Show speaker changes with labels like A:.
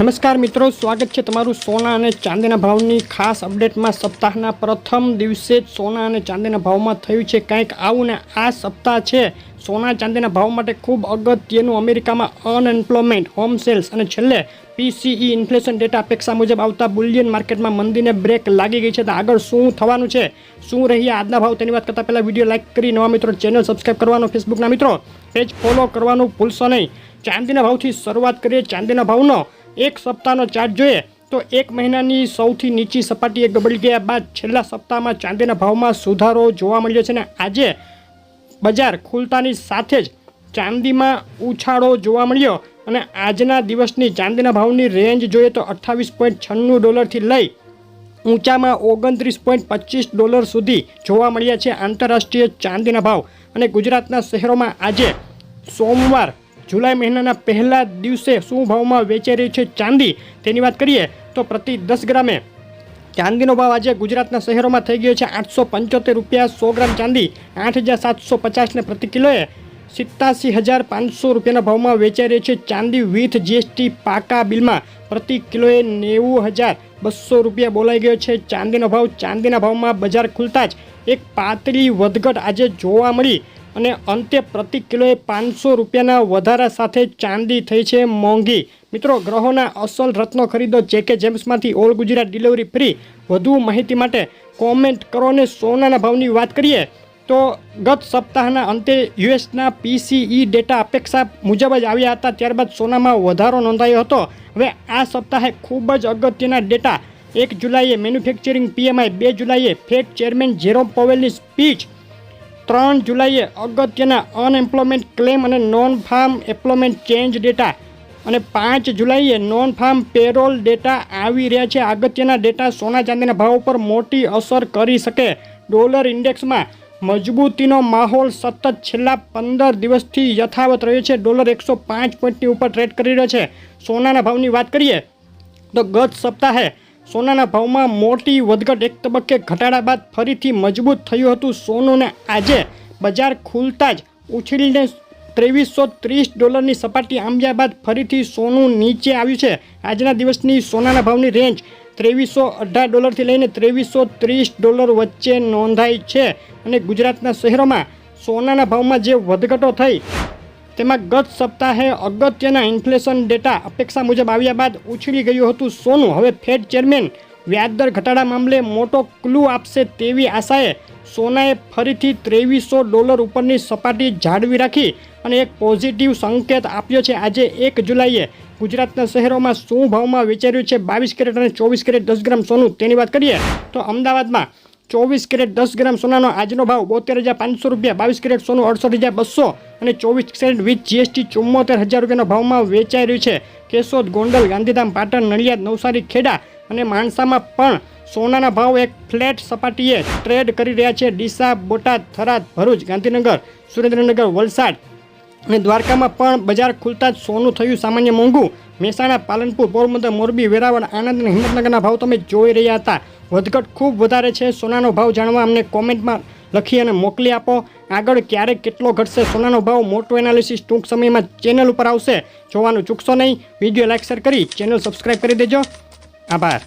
A: નમસ્કાર મિત્રો, સ્વાગત છે તમારું સોના અને ચાંદીના ભાવની ખાસ અપડેટમાં। સપ્તાહના પ્રથમ દિવસે જ સોના અને ચાંદીના ભાવમાં થયું છે કંઈક આવું, ને આ સપ્તાહ છે સોના ચાંદીના ભાવ માટે ખૂબ અગત્યનું। અમેરિકામાં અનએમ્પ્લોયમેન્ટ, હોમ સેલ્સ અને છેલ્લે પીસીઈ ઇન્ફ્લેશન ડેટા અપેક્ષા મુજબ આવતા બુલિયન માર્કેટમાં મંદીને બ્રેક લાગી ગઈ છે। તો આગળ શું થવાનું છે, શું રહ્યા આજના ભાવ, તેની વાત કરતાં પહેલાં વિડીયો લાઇક કરી નવા મિત્રો ચેનલ સબસ્ક્રાઈબ કરવાનો, ફેસબુકના મિત્રો પેજ ફોલો કરવાનું ભૂલશો નહીં। ચાંદીના ભાવથી શરૂઆત કરીએ। ચાંદીના ભાવનો એક સપ્તાહનો ચાર્ટ જોઈએ તો એક મહિનાની સૌથી નીચી સપાટીએ ગબડી ગયા બાદ છેલ્લા સપ્તાહમાં ચાંદીના ભાવમાં સુધારો જોવા મળ્યો છે, ને આજે બજાર ખુલતાની સાથે જ ચાંદીમાં ઉછાળો જોવા મળ્યો। અને આજના દિવસની ચાંદીના ભાવની રેન્જ જોઈએ તો $28.96 લઈ ઊંચામાં $29.25 સુધી જોવા મળ્યા છે આંતરરાષ્ટ્રીય ચાંદીના ભાવ। અને ગુજરાતના શહેરોમાં આજે સોમવાર જુલાઈ મહિનાના પહેલા દિવસે શું ભાવમાં વેચાઈ રહી છે ચાંદી, તેની વાત કરીએ તો પ્રતિ 10 ગ્રામે ચાંદીનો ભાવ આજે ગુજરાતના શહેરોમાં થઈ ગયો છે ₹875, 100 ગ્રામ ચાંદી 8,750 ને પ્રતિ કિલોએ ₹87,500 ભાવમાં વેચાઈ રહી છે ચાંદી વિથ જીએસટી પાકા બિલમાં પ્રતિ કિલોએ ₹90,200 બોલાઈ ગયો છે ચાંદીનો ભાવ। ચાંદીના ભાવમાં બજાર ખુલતા જ એક પાતળી વધઘટ આજે જોવા મળી અને અંતે પ્રતિ કિલોએ ₹500 વધારા સાથે ચાંદી થઈ છે મોંઘી। મિત્રો, ગ્રહોના અસલ રત્નો ખરીદો જેકે જેમ્સમાંથી ઓલ ગુજરાત ડિલિવરી ફ્રી। વધુ માહિતી માટે કોમેન્ટ કરો। અને સોનાના ભાવની વાત કરીએ તો ગત સપ્તાહના અંતે યુએસના પીસીઈ ડેટા અપેક્ષા મુજબ જ આવ્યા હતા, ત્યારબાદ સોનામાં વધારો નોંધાયો હતો। હવે આ સપ્તાહે ખૂબ જ અગત્યના ડેટા 1 જુલાઈએ મેન્યુફેક્ચરિંગ પીએમઆઈ, 2 જુલાઈએ ફેડ ચેરમેન જેરોમ પોવેલની સ્પીચ, 3 જુલાઈએ અગત્યના અનએમ્પ્લોયમેન્ટ ક્લેમ અને non farm employment change data, અને 5 જુલાઈએ નોન ફાર્મ પેરોલ ડેટા આવી રહ્યા છે। અગત્યના ડેટા સોના ચાંદીના ભાવ પર મોટી અસર કરી શકે। ડોલર ઇન્ડેક્સમાં મજબૂતીનો માહોલ સતત છેલ્લા 15 દિવસથી યથાવત રહ્યો છે। ડોલર 105 પોઈન્ટની ઉપર ટ્રેડ કરી રહ્યો છે। સોનાના ભાવની વાત કરીએ તો ગત સપ્તાહે સોનાના ભાવમાં મોટી વધઘટ, એક તબક્કે ઘટાડા બાદ ફરીથી મજબૂત થયું હતું સોનું, ને આજે બજાર ખુલતા જ ઉછળીને $2330ની સપાટી આંબ્યા બાદ ફરીથી સોનું નીચે આવ્યું છે। આજના દિવસની સોનાના ભાવની રેન્જ $2318 લઈને $2330 વચ્ચે નોંધાઈ છે। અને ગુજરાતના શહેરોમાં સોનાના ભાવમાં જે વધઘટો થઈ તેમાં ગત સપ્તાહે અગત્યના ઇન્ફ્લેશન ડેટા અપેક્ષા મુજબ આવ્યા બાદ ઉછળી ગયું હતું સોનું। હવે ફેડ ચેરમેન વ્યાજદર ઘટાડા મામલે મોટો ક્લુ આપશે તેવી આશાએ સોનાએ ફરીથી $2300 ઉપરની સપાટી જાળવી રાખી અને એક પોઝિટિવ સંકેત આપ્યો છે। આજે 1 જુલાઈએ ગુજરાતના શહેરોમાં શું ભાવમાં વેચાઈ રહ્યું છે 22 કેરેટ અને 24 કેરેટ 10 ગ્રામ સોનું, તેની વાત કરીએ તો અમદાવાદમાં 24 કેરેટ 10 ગ્રામ સોનાનો આજનો ભાવ ₹72,500, 22 કેરેટ સોનું 68,200 અને 24 કેરેટ વિથ જીએસટી ₹74,000 ભાવમાં વેચાઈ રહ્યું છે। કેશોદ, ગોંડલ, ગાંધીધામ, પાટણ, નડિયાદ, નવસારી, ખેડા અને માણસામાં પણ સોનાના ભાવ એક ફ્લેટ સપાટીએ ટ્રેડ કરી રહ્યા છે। ડીસા, બોટાદ, થરાદ, ભરૂચ, ગાંધીનગર, સુરેન્દ્રનગર, વલસાડ અને દ્વારકામાં પણ બજાર ખુલતા જ સોનું થયું સામાન્ય મોંઘું। મહેસાણા, પાલનપુર, પોરબંદર, મોરબી, વેરાવળ, આણંદ અને હિંમતનગરના ભાવ તમે જોઈ રહ્યા હતા। વધઘટ ખૂબ વધારે છે। સોનાનો ભાવ જાણવા અમને કોમેન્ટમાં લખી અને મોકલી આપો। આગળ ક્યારે કેટલો ઘટશે સોનાનો ભાવ, મોટું એનાલિસિસ ટૂંક સમયમાં ચેનલ ઉપર આવશે, જોવાનું ચૂકશો નહીં। વિડીયો લાઇક શેર કરી ચેનલ સબસ્ક્રાઈબ કરી દેજો। આભાર।